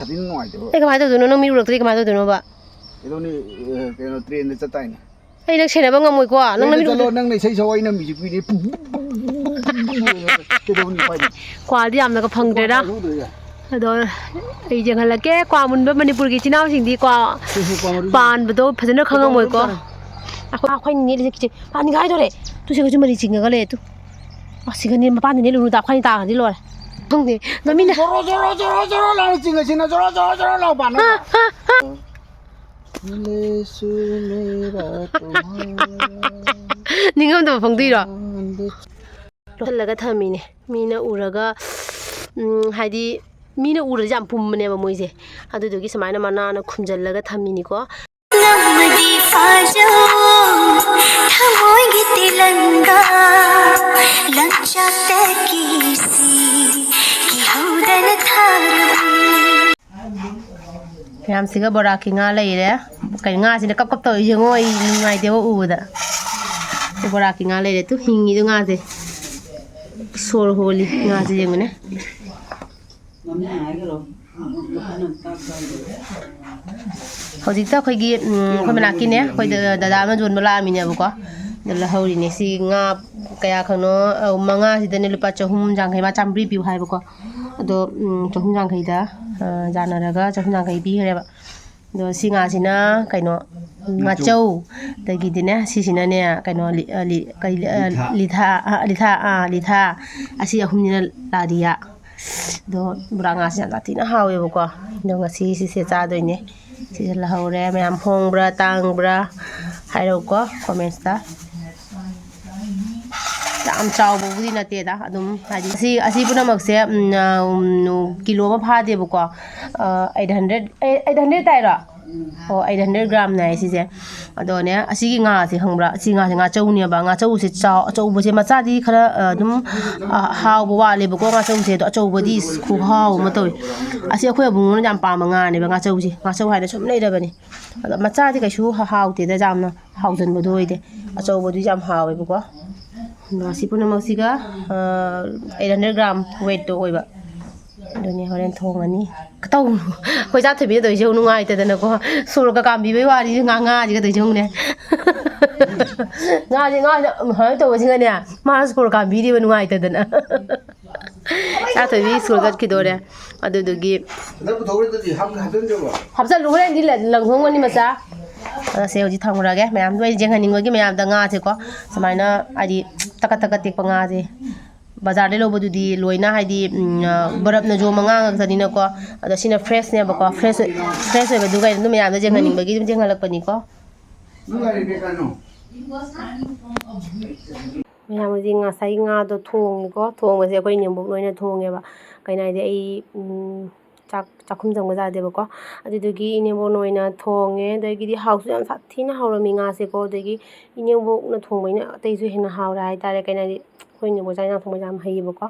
Ay kemana tuh nong miru tadi kemana tuh noba? Itu nih kayak train itu cetain. Ay nak sih nabang ngamoy ko nang miru. Kalau nang nih saya sawai nang music video. Itu nih pai. Kwa di am na ka phang de da. Ado ai jeng hala ke kwa mun ba Manipur gi chinau sing di kwa pan ba do phajana khang ngamoy ko. Ako khoi ni le ki pa ni gai do le. Tu se ko mari ching ga le tu. Sigani ma pa ni lu da khoi ta ga di lo. Không thì nó mình Zoro lao ching cái nó zoro lao bản nó. Ninh không được phòng đi rồi. Thật là cái thằng mình này, mình nó ủa cái, hay đi, mình nó ủa giảm phum này mà môi gì, à tôi cái sắm này mà nó khum chân là cái thằng mình có. Làm gì cái bò rác kia ngã lấy đấy, cái ngã gì nó cấp cấp tới dương ngồi ngay tiêu u đó, cái bò rác kia ngã lấy đấy, tu hình như tu ngã gì, sôi holi ngã gì dương này. Hồi trước tao khơi ghi, khơi mình ăn nè, khơi đã mà chuẩn bị làm mình nhá bố có, đó là hồi này xí ngã cái khăn nó mà ngã gì đó nên lúc bắt cho hum chẳng hay mà chăm review hay bố có, đó cho hum chẳng hay đó. Jana raga chahun jang kai bi reba do singa sina kaino ngachau dagi dine si sina ne kaino litha asi ahumni la dia do buranga sina latina hawe boko do ngasi si se cha doi ne si la hore me am hong bra tang bra hairo ko comments ta am chau bu di na te da adum hadi asi puna makse kilo ma pha de bu ko 800 tai ra o 800 gram nai si je ado ne asi gi nga si hangbra si nga chau ne ba nga chau se chau bu se ma cha di khara adum haw bu wa le bu ko nga chau se do chau bu di khu haw ma toi asi khoi bu na jam pa ma nga ne ba nga chau hai da chum nei da ba ni ado ma cha di kai shu haw te da jam na haw jan bu doi de chau bu di jam haw bu ko nasi pun nama siga 800 gram weight tu oi ba dunia horen thong ani katau koi ja thebi doi jeu nungai te dana ko sur ka kam bi bai wari nga ji ka doi jeu ne nga ha to ji ne ma sur ka bi di nungai te dana ja thebi sur ka ki dore adu dugi habsa lu ren di lang hong ani ma cha se hoji thangura ge mayam doi jeng haning gi mayam da nga che ko samaina adi taka tik panga je bazar de lobo di loina haidi barap na jo manga ngak tani na ko ada sina fresh ne ba ko fresh ba du ga dum mayam da jeng haning ba gi dum jeng halak pani ko mayam ji nga sai nga do thong ko thong ba se ko nyam bu loina thong ge ba kai nai de ai chakhum jang baza de ko adugi inebo noina thonge dagi di house yam sathina hawrami nga se ko dagi inebo na thongbaina tai ju hena hawra hai tare kaina di khoine bo jaina thongba jam hai bo ko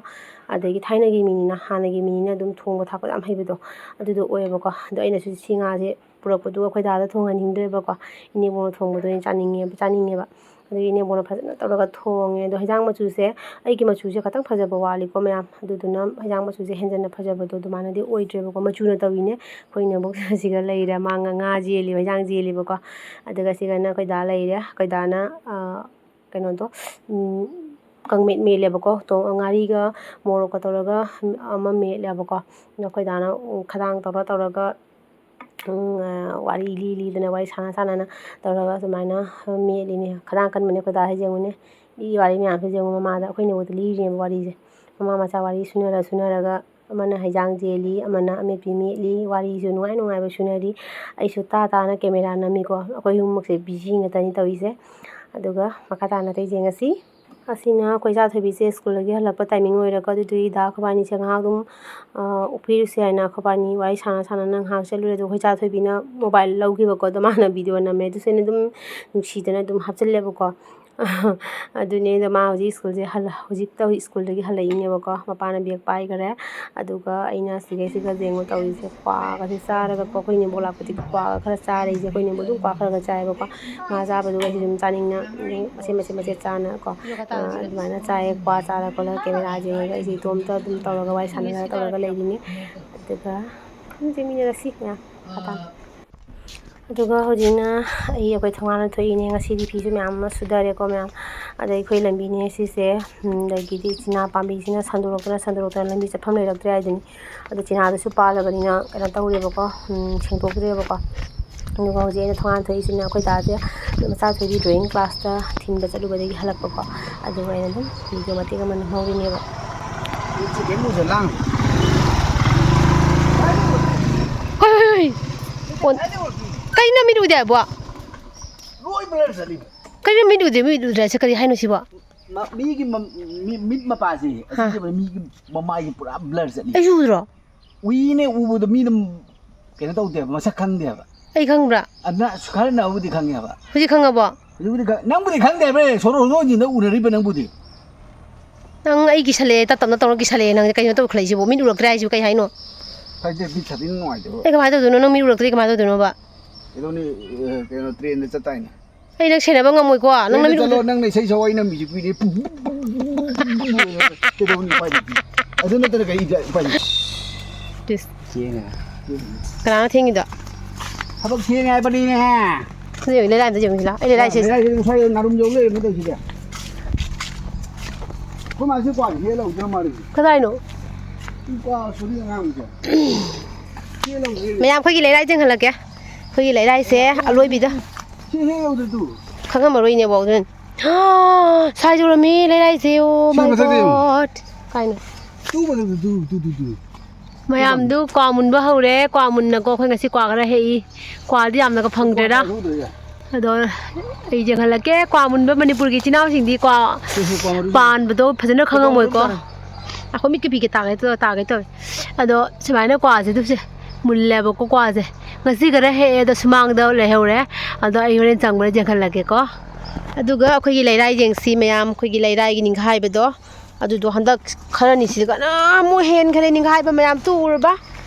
adagi thaina gi minina hana gi minina dum thongba thak jam hai bido adudo oye bo ko do aina su singa je purak du khoi da thonga ningde bo ko inebo thongba do chaninge ba adagi inebo na phajana tawraga thonge do hajang machu se ai gi machu se khatang phajaba wali ko mayam aduduna hajang machu se henjana phajaba do dumana di oidre bo ko machu na tawine khoine bo siga leira manga nga jeli hajang jeli bo ko adaga siga na khoi da leira khoi da na kaino do kangmet mele bo ko to ngari ga moro ko tawraga ama mele bo ko na khoi da na khadang tawraga wari li dana wari sana na tawraga sumaina mele ni khadang kan mane ko da ha jengune di wari mi ampe jengu mama da khoine wo li je wari je mama ma cha wari sunara ga amana hajang jeli amana ame pimi li wari ju nuai ba sunari ai su ta na camera na mi ko akoi hum se busy nga tani tawi se aduga makata na tai jengasi asina koi ja thobi se school gi halakpa timing oi ra ka du da khobani se nga dum upir se na khobani wai sana nang ha se lure do koi ja thobi na mobile logi ba ko da mana video na me du se ne dum nuksi dana dum hapchal le ba ko adune da ma hoji school je hala hoji ta school dagi hala ine ba ko mapana biak pai gare aduga aina siga jengo tawi se kwa ga se sara ga ko ni bola pati kwa khara sare je ko ni bodu kwa khara ga chai ba ko ma ja ba du ga jum chaning na mase chana ko mana chai kwa sara ko la camera je ga isi tom ta dum taw ga wai sana ta ga le ni aduga ꯆꯦꯡꯃꯤꯟꯅꯔꯁꯤ ꯃꯌꯥꯝ ꯑꯗꯨꯒ ꯍꯧꯖꯤꯛꯅ ꯑꯩꯈꯣꯏ ꯊꯣꯡꯒꯥꯟꯗ ꯊꯣꯛꯏꯅꯦ ꯉꯁꯤꯗꯤ ꯐꯤꯁꯨ ꯃꯌꯥꯝ ꯑꯃ ꯁꯨꯗꯔꯦꯀꯣ ꯃꯌꯥꯝ ꯑꯗꯩ ꯑꯩꯈꯣꯏ ꯂꯝꯕꯤꯅꯦ ꯁꯤꯁꯦ ꯑꯗꯒꯤꯗꯤ ꯆꯤꯅꯥ ꯄꯥꯝꯕꯤꯁꯤꯅ ꯁꯟꯗꯣꯔꯛꯇꯅ ꯂꯝꯕꯤ ꯆꯠꯐꯝ ꯂꯩꯔꯛꯇ꯭ꯔꯦ ꯍꯥꯏꯗꯨꯅꯤ ꯑꯗꯣ ꯆꯤꯅꯥꯗꯨꯁꯨ ꯄꯥꯜꯂꯕꯅꯤꯅ ꯀꯩꯅꯣ ꯇꯧꯔꯦꯕꯀꯣ ꯁꯦꯡꯗꯣꯛꯇ꯭ꯔꯦꯕꯀꯣ ꯑꯗꯨꯒ ꯍꯧꯖꯤꯛ ꯑꯩꯅ ꯊꯣꯡꯒꯥꯟ ꯊꯣꯛꯏꯁꯤꯅ ꯑꯩꯈꯣꯏ ꯗꯥꯁꯦ ꯃꯆꯥꯊꯣꯏꯒꯤ ꯗ꯭ꯔꯣꯌꯤꯡ ꯀ꯭ꯂꯥꯁꯇ ꯊꯤꯟꯕ ꯆꯠꯂꯨꯕꯗꯒꯤ ꯍꯜꯂꯛꯄꯀꯣ ꯑꯗꯨꯒ ꯑꯩꯅ ꯑꯗꯨꯝ ꯚꯤꯗꯤꯑꯣ ꯃꯇꯦꯛ ꯑꯃ ꯅꯝꯍꯧꯔꯤꯅꯦꯕ ꯀꯩꯅꯣ ꯃꯤꯠ ꯎꯗꯦ ꯍꯥꯏꯕꯣ ꯀꯩꯅꯣ ꯃꯤꯠ ꯎꯗ꯭ꯔꯦ ꯍꯥꯏꯁꯦ ꯀꯔꯤ ꯍꯥꯏꯅꯣ ꯁꯤꯕꯣ ꯃꯤꯒꯤ ꯃꯤꯠ ꯃꯄꯥꯁꯦ ꯑꯁꯤꯗ ꯃꯤꯒꯤ ꯃꯃꯥꯏꯒꯤ ꯄꯨꯔꯥ ꯕ꯭ꯂꯔ ꯆꯠꯂꯤ ꯑꯩꯁꯨ ꯎꯗ꯭ꯔꯣ ꯎꯏꯅꯦ ꯎꯕꯗꯣ ꯃꯤꯅ ꯀꯩꯅꯣ ꯇꯧꯗꯦꯕ ꯃꯁꯛ ꯈꯪꯗꯦꯕ ꯑꯩ ꯈꯪꯕ꯭ꯔꯥ ꯑꯗꯨꯅ ꯈꯔ ꯅꯕꯨꯗꯤ ꯈꯪꯉꯦꯕ ꯍꯧꯖꯤꯛ ꯈꯪꯉꯕꯣ ꯍꯧꯖꯤꯛꯕꯨꯗꯤ ꯅꯪꯕꯨꯗꯤ ꯈꯪꯗꯦꯕ ꯁꯣꯔꯣ ꯍꯣꯟꯖꯤꯟꯗ ꯎꯅꯔꯤꯕ ꯅꯪꯕꯨꯗꯤ ꯅꯪ ꯑꯩ ꯀꯤꯁꯜꯂꯛꯑꯦ ꯇꯞꯅ ꯇꯧꯔ ꯀꯤꯁꯜꯂꯛꯑꯦ ꯅꯪ ꯀꯩꯅꯣ ꯇꯧꯈꯠꯂꯛꯏꯁꯤꯕꯣ ꯃꯤꯠ ꯎꯔꯛꯇ꯭ꯔꯦ ꯍꯥꯏꯁꯤꯕꯨ ꯀꯩ ꯍꯥꯏꯅꯣ ꯐꯩꯗꯦ ꯕꯤꯠ ꯁꯥꯇꯤꯟ ꯅꯨꯡꯉꯥꯏꯇꯦꯕ ꯑꯩ ꯀꯃꯥꯏꯅ ꯇꯧꯗꯣꯏꯅꯣ ꯅꯪ ꯃꯤꯠ ꯎꯔꯛꯇ꯭ꯔꯗꯤ ꯀꯃꯥꯏꯅ ꯇꯧꯗꯣꯏꯅꯣꯕ ꯀꯩꯗꯧꯅꯤ ꯀꯩꯅꯣ ꯇ꯭ꯔꯦꯟꯗ ꯆꯠꯇꯥꯏꯅꯦ ꯑꯩ ꯅꯪ ꯁꯦꯟꯅꯕ ꯉꯝꯃꯣꯏꯀꯣ ꯅꯪ ꯇ꯭ꯔꯦꯟꯗ ꯃꯤꯠ ꯆꯠꯂꯣ ꯎꯗ꯭ꯔꯦ ꯅꯪꯅ ꯏꯁꯩ ꯁꯛꯑꯣ ꯑꯩꯅ ꯃ꯭ꯌꯨꯖꯤꯛ ꯄꯤꯔꯤ ꯀꯩꯗꯧꯅꯤ ꯎꯄꯥꯏ ꯂꯩꯇꯦ ꯑꯗꯨ ꯅꯠꯇꯅ ꯀꯩ ꯎꯄꯥꯏ ꯂꯩ ꯊꯦꯡꯉꯦ ꯀꯅꯥꯅ ꯊꯦꯡꯉꯤꯗꯣ ꯊꯕꯛ ꯊꯦꯡꯉꯦ ꯍꯥꯏꯕꯅꯤꯅꯦ ꯂꯩꯔꯥꯏ ꯑꯝꯇ ꯌꯦꯡꯉꯨꯁꯤ ꯂꯥꯎ ꯑꯩ ꯂꯩꯔꯥꯏꯁꯦ ꯉꯁꯥꯏ ꯉꯥꯔꯨꯝ ꯌꯧ ꯂꯩꯔꯝꯃꯦ ꯇꯧꯁꯤꯗꯤ ꯑꯩꯈꯣꯏ ꯃꯥꯁꯤ ꯀ꯭ꯋꯥꯁꯤ ꯍꯦꯜꯂꯧꯗ꯭ꯔ ꯃꯥꯜꯂꯤ ꯀꯗꯥꯏꯅꯣ ꯀ꯭ꯋꯥ ꯁꯨꯔꯤ ꯑꯉꯥꯡꯁꯦ ꯃꯌꯥꯝ ꯑꯩꯈꯣꯏꯒꯤ ꯂꯩꯔꯥꯏ ꯆꯦꯡꯍꯜꯂꯛꯀꯦ ꯑꯩꯈꯣꯏꯒꯤ ꯂꯩꯔꯥꯏꯁꯦ ꯑꯂꯣꯏꯕꯤꯗ ꯁꯤ ꯍꯦꯛ ꯌꯧꯗ꯭ꯔꯗꯨ ꯈꯪꯉꯝꯃꯔꯣꯏꯅꯦꯕꯣ ꯑꯗꯨꯅ ꯁꯥꯏ ꯌꯧꯔꯝꯃꯤ ꯂꯩꯔꯥꯏꯁꯦ ꯑꯣ ꯃꯥꯏ ꯒꯣꯠ ꯀꯥꯏꯅ ꯃꯌꯥꯝꯗꯨ ꯀ꯭ꯋꯥ ꯃꯨꯟꯕ ꯍꯧꯔꯦ ꯀ꯭ꯋꯥ ꯃꯨꯟꯅꯀꯣ ꯑꯩꯈꯣꯏ ꯉꯁꯤ ꯀ꯭ꯋꯥ ꯈꯔ ꯍꯦꯛꯏ ꯀ꯭ꯋꯥꯗꯤ ꯌꯥꯝꯅꯒ ꯐꯪꯗ꯭ꯔꯦꯗ ꯑꯗꯣ ꯑꯩ ꯌꯦꯡꯍꯜꯂꯛꯀꯦ ꯀ꯭ꯋꯥ ꯃꯨꯟꯕ ꯃꯅꯤꯄꯨꯔꯒꯤ ꯏꯆꯤꯜ ꯏꯅꯥꯎꯁꯤꯡꯗꯤ ꯀ꯭ꯋꯥ ꯄꯥꯟꯕꯗꯣ ꯐꯖꯅ ꯈꯪꯉꯝꯃꯣꯏꯀꯣ ꯑꯩꯈꯣꯏ ꯃꯤꯠꯀ ꯄꯤꯒꯦ ꯇꯥꯒꯦ ꯇꯧꯋꯦ ꯑꯗꯣ ꯁꯨꯃꯥꯏꯅ ꯀ꯭ꯋꯥꯁꯦ ꯑꯗꯨꯁꯦ ꯃꯨꯜꯂꯦꯕꯀꯣ ꯀ꯭ꯋꯥꯁꯦ ꯉꯁꯤ ꯈꯔ ꯍꯦꯛꯑꯦ ꯑꯗꯣ ꯁꯨꯃꯥꯡꯗ ꯂꯩꯍꯧꯔꯦ ꯑꯗꯣ ꯑꯩ ꯍꯣꯔꯦꯟ ꯆꯪꯕꯗ ꯌꯦꯡꯍꯜꯂꯛꯀꯦꯀꯣ ꯑꯗꯨꯒ ꯑꯩꯈꯣꯏꯒꯤ ꯂꯩꯔꯥꯏ ꯌꯦꯡꯁꯤ ꯃꯌꯥꯝ ꯑꯩꯈꯣꯏꯒꯤ ꯂꯩꯔꯥꯏꯒꯤ ꯅꯤꯡꯈꯥꯏꯕꯗꯣ ꯑꯗꯨꯗꯣ ꯍꯟꯗꯛ ꯈꯔꯅꯤꯁꯤꯗ ꯀꯅꯥꯃꯨꯛ ꯍꯦꯟꯈ꯭ꯔꯦ ꯅꯤꯡꯈꯥꯏꯕ ꯃꯌꯥꯝ ꯇꯨ ꯎꯔꯕ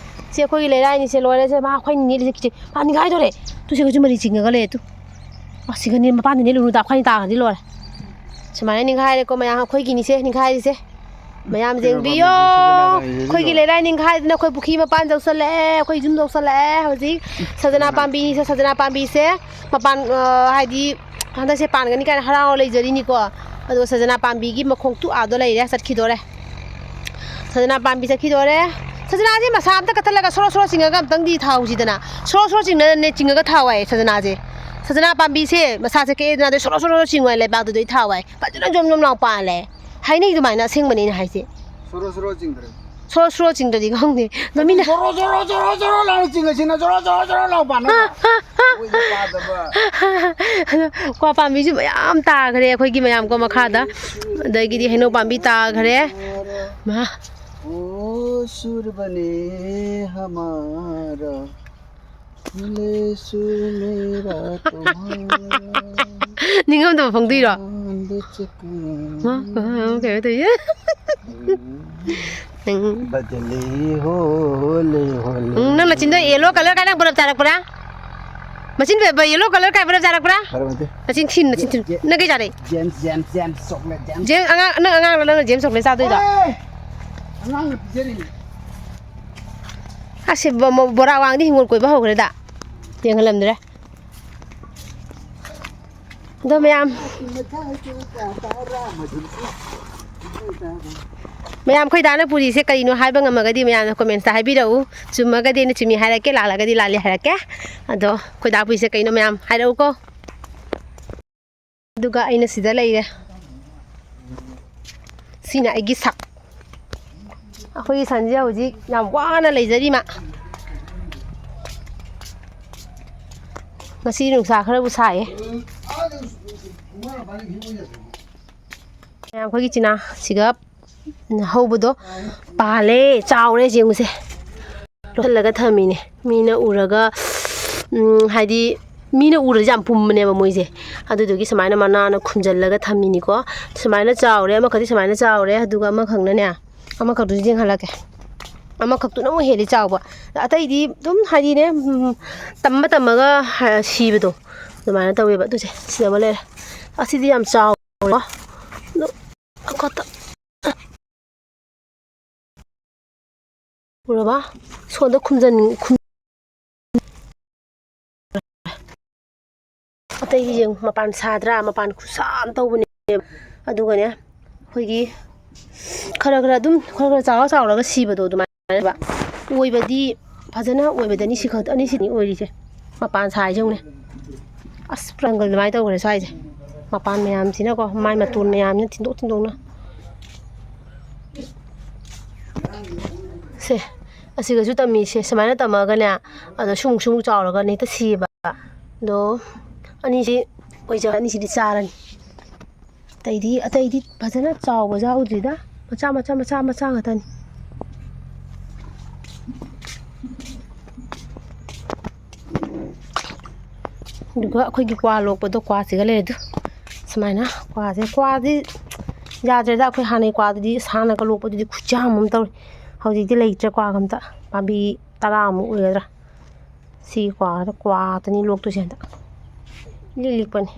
ꯁꯤ ꯑꯩꯈꯣꯏꯒꯤ ꯂꯩꯔꯥꯏꯅꯤꯁꯦ ꯂꯣꯏꯔꯦꯁꯦ ꯃꯥ ꯑꯩꯈꯣꯏ ꯅꯦꯠꯂꯤꯁꯦ ꯃꯥ ꯅꯤꯡꯈꯥꯏꯗꯣꯔꯦ ꯇꯨꯁꯦ ꯍꯧꯖꯤꯛ ꯃꯔꯤ ꯆꯤꯡꯉꯒ ꯂꯩ ꯇꯨ ꯁꯤꯒꯅꯤ ꯃꯄꯥꯟꯗ ꯅꯦꯠꯂꯨꯅꯨꯗ ꯑꯩꯈꯣꯏꯅꯤ ꯇꯥꯈ꯭ꯔꯗꯤ ꯂꯣꯏꯔꯦ ꯁꯨꯃꯥꯏꯅ ꯅꯤꯡꯈꯥꯏꯔꯦꯀꯣ ꯃꯌꯥꯝ ꯑꯩꯈꯣꯏꯒꯤꯅꯤꯁꯦ ꯅꯤꯡꯈꯥꯏꯔꯤꯁꯦ ꯃꯌꯥꯝ ꯌꯦꯡꯕꯤꯌꯣ ꯑꯩꯈꯣꯏꯒꯤ ꯂꯩꯔꯥꯏ ꯅꯤꯡꯈꯥꯏꯗꯅ ꯑꯩꯈꯣꯏ ꯄꯨꯈ꯭ꯔꯤ ꯃꯄꯥꯟ ꯌꯧꯁꯜꯂꯛꯑꯦ ꯑꯩꯈꯣꯏ ꯌꯨꯝ ꯌꯧꯁꯜꯂꯛꯑꯦ ꯍꯧꯖꯤꯛ ꯁꯖꯅꯥ ꯄꯥꯝꯕꯤꯅꯤꯁꯦ ꯁꯖꯅꯥ ꯄꯥꯝꯕꯤꯁꯦ ꯃꯄꯥꯟ ꯍꯥꯏꯗꯤ ꯍꯟꯗꯛꯁꯦ ꯄꯥꯟꯒꯅꯤ ꯀꯥꯏꯅ ꯍꯔꯥꯎ ꯂꯩꯖꯔꯤꯅꯤꯀꯣ ꯑꯗꯨꯒ ꯁꯖꯅꯥ ꯄꯥꯝꯕꯤꯒꯤ ꯃꯈꯣꯡ ꯇꯨ ꯑꯥꯗꯣ ꯂꯩꯔꯦ ꯆꯠꯈꯤꯗꯣꯔꯦ ꯁꯖꯅꯥ ꯄꯥꯝꯕꯤ ꯆꯠꯈꯤꯗꯣꯔꯦ ꯁꯖꯅꯥꯁꯦ ꯃꯁꯥ ꯑꯝꯇ ꯀꯠꯊꯠꯂꯒ ꯁꯣꯔꯣ ꯆꯤꯡꯉꯒ ꯑꯝꯇꯪꯗꯤ ꯊꯥꯍꯧꯁꯤꯗꯅ ꯁꯣꯔꯣ ꯆꯤꯡꯉꯒ ꯊꯥꯎ ꯍꯥꯏ ꯁꯖꯅꯥꯁꯦ ꯁꯖꯅꯥ ꯄꯥꯝꯕꯤꯁꯦ ꯃꯁꯥꯁꯦ ꯀꯦꯗꯅ ꯁꯣꯔꯣ ꯆꯤꯡꯉꯣꯏ ꯂꯩꯕꯥꯛꯇꯨꯗꯩ ꯊꯥꯎ ꯍꯥꯏ ꯐꯖꯅ ꯖꯣꯝ ꯖꯣꯝ ꯂꯥꯎ ꯄꯥꯜꯂꯦ ꯍꯥꯏꯅꯩ ꯑꯗꯨꯃꯥꯏꯅ ꯑꯁꯦꯡꯕꯅꯦ ꯑꯩꯅ ꯍꯥꯏꯁꯦ ꯁꯣꯔꯣ ꯆꯤꯡꯗ꯭ꯔꯦ ꯁꯣꯔꯣ ꯆꯤꯡꯗ꯭ꯔꯗꯤ ꯈꯪꯗꯦ ꯃꯃꯤꯅ ꯖꯣꯔꯣ ꯂꯥꯎꯅ ꯆꯤꯡꯉꯁꯤꯅ ꯖꯣꯔꯣ ꯂꯥꯎ ꯄꯥꯟꯅꯕ ꯑꯣꯏꯗ ꯄꯥꯗꯕ ꯀ꯭ꯋꯥ ꯄꯥꯝꯕꯤꯁꯨ ꯃꯌꯥꯝ ꯇꯥꯈ꯭ꯔꯦ ꯑꯩꯈꯣꯏꯒꯤ ꯃꯌꯥꯝꯀꯣ ꯃꯈꯥꯗ ꯑꯗꯒꯤꯗꯤ ꯍꯩꯅꯧ ꯄꯥꯝꯕꯤ ꯇꯥꯈ꯭ꯔꯦ ꯃꯥ ओ सुर बने हमारा मिले सुर मेरा तुम्हारा ꯅꯤꯡꯉꯝꯗꯕ ꯐꯣꯡꯗꯣꯏꯔꯣ चांद चकना ꯀꯩꯅꯣ ꯇꯧꯏ बदले होले होले ꯅꯪ ꯃꯆꯤꯟꯗꯣ ꯌꯦꯜꯂꯣ ꯀꯂꯔ ꯀꯥꯏ ꯅꯪ ꯕꯂꯞ ꯆꯥꯔꯛꯄ꯭ꯔꯥ ꯃꯆꯤꯟ ꯌꯦꯜꯂꯣ ꯀꯂꯔ ꯀꯥꯏ ꯕꯂꯞ ꯆꯥꯔꯛꯄ꯭ꯔꯥ ꯃꯆꯤꯟ ꯊꯤꯟ ꯅꯪ ꯀꯩ ꯆꯥꯔꯛꯏ जेम्स चॉकलेट ꯖꯦꯝ ꯑꯉꯥꯡ ꯅꯪꯅ ꯖꯦꯝ ꯆꯣꯀ꯭ꯂꯦꯠ ꯆꯥꯗꯣꯏꯗꯣ ꯑꯉꯥꯡꯅ ꯄꯤꯖꯔꯤꯅꯤ ꯑꯁ ꯕꯣꯔꯥ ꯋꯥꯡꯗꯤ ꯍꯤꯡꯒꯣꯜ ꯀꯣꯏꯕ ꯍꯧꯈ꯭ꯔꯦꯗ ꯌꯦꯡꯍꯜꯂꯝꯗ꯭ꯔꯦ ꯑꯗꯣ ꯃꯌꯥꯝ ꯑꯩꯈꯣꯏ ꯗꯥꯅ ꯄꯨꯔꯤꯁꯦ ꯀꯔꯤꯅꯣ ꯍꯥꯏꯕ ꯉꯝꯃꯒꯗꯤ ꯃꯌꯥꯝꯅ ꯀꯣꯃꯦꯟꯠꯁꯇ ꯍꯥꯏꯕꯤꯔꯛꯎ ꯆꯨꯝꯃꯒꯗꯤ ꯑꯩꯅ ꯆꯨꯝꯃꯤ ꯍꯥꯏꯔꯛꯀꯦ ꯂꯥꯜꯂꯒꯗꯤ ꯂꯥꯜꯂꯤ ꯍꯥꯏꯔꯛꯀꯦ ꯑꯗꯣ ꯑꯩꯈꯣꯏ ꯗꯥ ꯄꯨꯔꯤꯁꯦ ꯀꯩꯅꯣ ꯃꯌꯥꯝ ꯍꯥꯏꯔꯛꯎꯀꯣ ꯑꯗꯨꯒ ꯑꯩꯅ ꯁꯤꯗ ꯂꯩꯔꯦ ꯁꯤꯅ ꯑꯩꯒꯤ ꯁꯛ ꯑꯩꯈꯣꯏꯒꯤ ꯁꯟꯁꯦ ꯍꯧꯖꯤꯛ ꯌꯥꯝ ꯋꯥꯅ ꯂꯩꯖꯔꯤ ꯃꯥ ꯉꯁꯤ ꯅꯨꯡꯁꯥ ꯈꯔꯕꯨ ꯁꯥꯏꯌꯦ ꯃꯌꯥꯝ ꯑꯩꯈꯣꯏꯒꯤ ꯆꯤꯅꯥꯁꯤꯒ ꯍꯧꯕꯗꯣ ꯄꯥꯜꯂꯦ ꯆꯥꯎꯔꯦ ꯌꯦꯡꯉꯨꯁꯦ ꯂꯣꯠꯁꯤꯜꯂꯒ ꯊꯝꯃꯤꯅꯦ ꯃꯤꯅ ꯎꯔꯒ ꯍꯥꯏꯗꯤ ꯃꯤꯅ ꯎꯔꯗꯤ ꯌꯥꯝ ꯄꯨꯝꯕꯅꯦꯕ ꯃꯣꯏꯁꯦ ꯑꯗꯨꯗꯨꯒꯤ ꯁꯨꯃꯥꯏꯅ ꯃꯅꯥꯅ ꯈꯨꯝꯖꯤꯜꯂꯒ ꯊꯝꯃꯤꯅꯤꯀꯣ ꯁꯨꯃꯥꯏꯅ ꯆꯥꯎꯔꯦ ꯑꯃꯈꯛꯇꯤ ꯁꯨꯃꯥꯏꯅ ꯆꯥꯎꯔꯦ ꯑꯗꯨꯒ ꯑꯃꯈꯛꯅꯅꯦ ꯑꯃꯈꯛꯇꯨꯁꯨ ꯌꯦꯡꯍꯜꯂꯛꯀꯦ ꯑꯃꯈꯛꯇꯨꯅ ꯑꯃꯨꯛ ꯍꯦꯜꯂꯤ ꯆꯥꯎꯕ ꯑꯇꯩꯗꯤ ꯑꯗꯨꯝ ꯍꯥꯏꯗꯤꯅꯦ ꯇꯝꯃꯒ ꯁꯤꯕꯗꯣ ꯑꯗꯨꯃꯥꯏꯅ ꯇꯧꯋꯦꯕ ꯑꯗꯨꯁꯦ ꯁꯤꯗ ꯑꯃ ꯂꯩꯔꯦ ꯑꯁꯤꯗꯤ ꯌꯥꯝ ꯆꯥꯎꯔꯦ ꯎꯔꯕ ꯁꯣꯟꯗ ꯑꯇꯩꯗꯤ ꯌꯦꯡꯉꯨ ꯃꯄꯥꯟ ꯁꯥꯗ꯭ꯔꯥ ꯃꯄꯥꯟ ꯈꯨꯠꯁꯥ ꯑꯃ ꯇꯧꯕꯅꯦ ꯑꯗꯨꯒꯅꯦ ꯑꯩꯈꯣꯏꯒꯤ ꯈꯔ ꯆꯥꯎꯔꯒ ꯁꯤꯕꯗꯣ ꯑꯗꯨꯃꯥꯏꯅ ꯑꯣꯏꯕꯗꯤ ꯐꯖꯅ ꯑꯣꯏꯕꯗꯅꯤ ꯑꯅꯤꯁꯤꯅꯤ ꯑꯣꯏꯔꯤꯁꯦ ꯃꯄꯥꯟ ꯁꯥꯔꯤꯁꯦ ꯌꯦꯡꯉꯨꯅꯦ ꯑꯁ ꯄ꯭ꯔꯪꯒꯜ ꯑꯗꯨꯃꯥꯏꯅ ꯇꯧꯈ꯭ꯔꯦ ꯁ꯭ꯋꯥꯏꯁꯦ ꯃꯄꯥꯟ ꯃꯌꯥꯝꯁꯤꯅꯀꯣ ꯃꯥꯏ ꯃꯇꯣꯟ ꯃꯌꯥꯝꯁꯤꯅ ꯊꯤꯟꯗꯣꯛꯅ ꯁꯦ ꯑꯁꯤꯒꯁꯨ ꯇꯝꯃꯤꯁꯦ ꯁꯨꯃꯥꯏꯅ ꯇꯝꯃꯒꯅꯦ ꯑꯗꯣ ꯁꯨꯃꯨꯛ ꯆꯥꯎꯔꯒ ꯍꯦꯛꯇ ꯁꯤꯌꯦꯕ ꯑꯗꯣ ꯑꯅꯤꯁꯤ ꯑꯅꯤꯁꯤꯗꯤ ꯆꯥꯔꯅꯤ ꯑꯇꯩꯗꯤ ꯐꯖꯅ ꯆꯥꯎꯕ ꯌꯥꯎꯗ꯭ꯔꯤꯗ ꯃꯆꯥ ꯉꯥꯛꯇꯅꯤ ꯑꯗꯨꯒ ꯑꯩꯈꯣꯏꯒꯤ ꯀ꯭ꯋꯥ ꯂꯣꯛꯄꯗꯣ ꯀ꯭ꯋꯥꯁꯤꯒ ꯂꯩꯔꯦꯗꯣ ꯁꯨꯃꯥꯏꯅ ꯀ꯭ꯋꯥꯗꯤ ꯌꯥꯗ꯭ꯔꯦꯗ ꯑꯩꯈꯣꯏ ꯍꯥꯟꯅꯩ ꯀ꯭ꯋꯥꯗꯨꯗꯤ ꯁꯥꯟꯅꯒ ꯂꯣꯛꯄꯗꯨꯗꯤ ꯈꯨꯠꯌꯥꯝ ꯑꯃ ꯇꯧꯔꯤ ꯍꯧꯖꯤꯛꯇꯤ ꯂꯩꯇ꯭ꯔꯦ ꯀ꯭ꯋꯥꯒ ꯑꯝꯇ ꯄꯥꯝꯕꯤ 10ꯃꯨꯛ ꯑꯣꯏꯒꯗ꯭ꯔꯥ ꯁꯤ ꯀ꯭ꯋꯥꯇꯅꯤ ꯂꯣꯛꯇꯣꯏꯁꯦ ꯍꯟꯗꯛ ꯂꯤꯛꯄꯅꯤ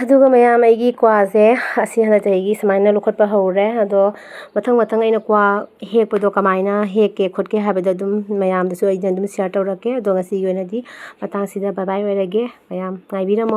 ꯑꯗꯨꯒ ꯃꯌꯥꯝ ꯑꯩꯒꯤ ꯀ꯭ꯋꯥꯁꯦ ꯑꯁꯤ ꯍꯟꯗꯛ ꯆꯍꯤꯒꯤ ꯁꯨꯃꯥꯏꯅ ꯂꯧꯈꯠꯄ ꯍꯧꯔꯦ ꯑꯗꯣ ꯃꯊꯪ ꯑꯩꯅ ꯀ꯭ꯋꯥ ꯍꯦꯛꯄꯗꯣ ꯀꯃꯥꯏꯅ ꯍꯦꯛꯀꯦ ꯈꯣꯠꯀꯦ ꯍꯥꯏꯕꯗꯣ ꯑꯗꯨꯝ ꯃꯌꯥꯝꯗꯁꯨ ꯑꯩꯅ ꯑꯗꯨꯝ ꯁꯤꯌꯔ ꯇꯧꯔꯛꯀꯦ ꯑꯗꯣ ꯉꯁꯤꯒꯤ ꯑꯣꯏꯅꯗꯤ ꯃꯇꯥꯡꯁꯤꯗ ꯕꯥꯏ ꯕꯥꯏ ꯑꯣꯏꯔꯒꯦ ꯃꯌꯥꯝ ꯉꯥꯏꯕꯤꯔꯝꯃꯣ